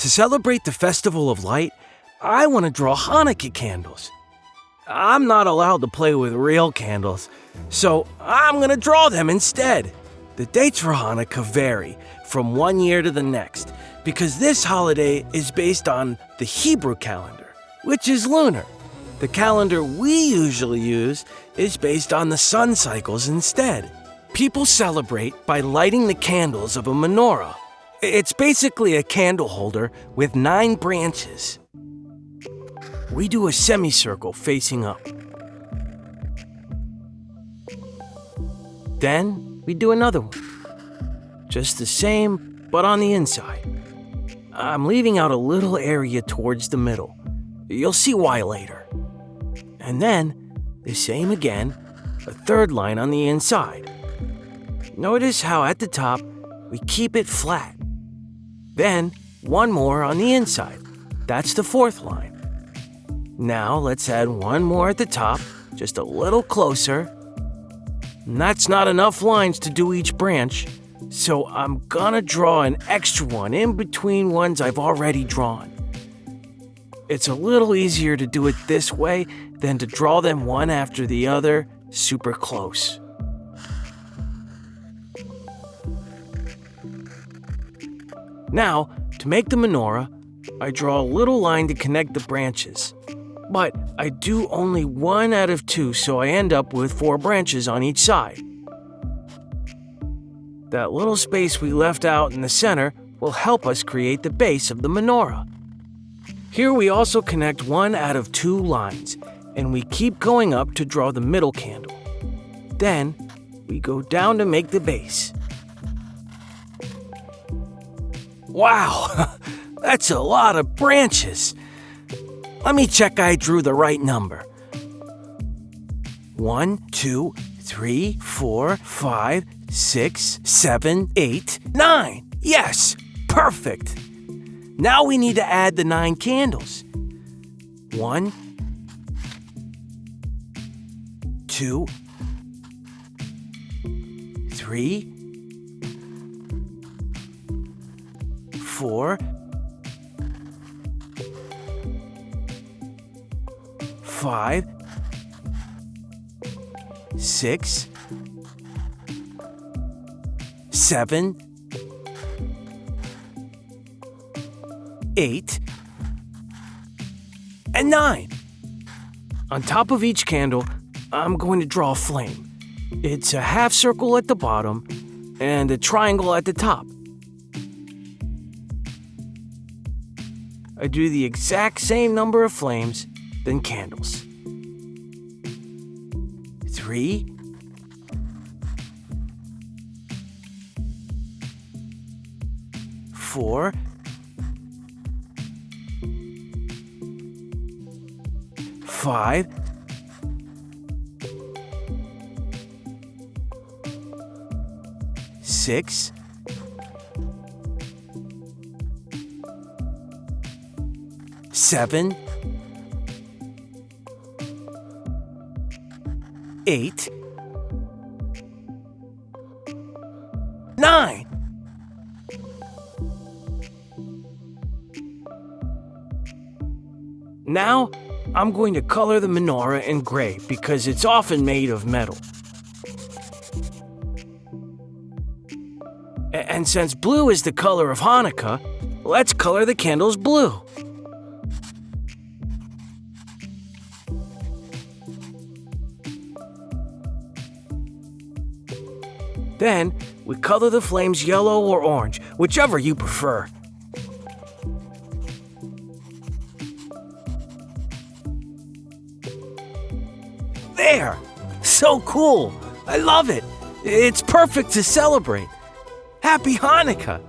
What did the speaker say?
To celebrate the Festival of Light, I want to draw Hanukkah candles. I'm not allowed to play with real candles, so I'm going to draw them instead. The dates for Hanukkah vary from one year to the next because this holiday is based on the Hebrew calendar, which is lunar. The calendar we usually use is based on the sun cycles instead. People celebrate by lighting the candles of a menorah. It's basically a candle holder with 9 branches. We do a semicircle facing up. Then we do another one. Just the same, but on the inside. I'm leaving out a little area towards the middle. You'll see why later. And then, the same again, a third line on the inside. Notice how at the top, we keep it flat. Then, one more on the inside. That's the 4th line. Now, let's add one more at the top, just a little closer. And that's not enough lines to do each branch, so I'm gonna draw an extra one in between ones I've already drawn. It's a little easier to do it this way than to draw them one after the other super close. Now, to make the menorah, I draw a little line to connect the branches. But I do only 1 out of 2, so I end up with 4 branches on each side. That little space we left out in the center will help us create the base of the menorah. Here we also connect 1 out of 2 lines, and we keep going up to draw the middle candle. Then, we go down to make the base. Wow, that's a lot of branches. Let me check I drew the right number. 1, 2, 3, 4, 5, 6, 7, 8, 9. Yes, perfect. Now we need to add the 9 candles. 1, 2, 3, 4, 5, 6, 7, 8, and 9. On top of each candle, I'm going to draw a flame. It's a half circle at the bottom and a triangle at the top. I do the exact same number of flames, then candles. 3, 4, 5, 6, 7, 8, 9. Now, I'm going to color the menorah in gray because it's often made of metal. And since blue is the color of Hanukkah, let's color the candles blue. Then, we color the flames yellow or orange, whichever you prefer. There! So cool! I love it! It's perfect to celebrate! Happy Hanukkah!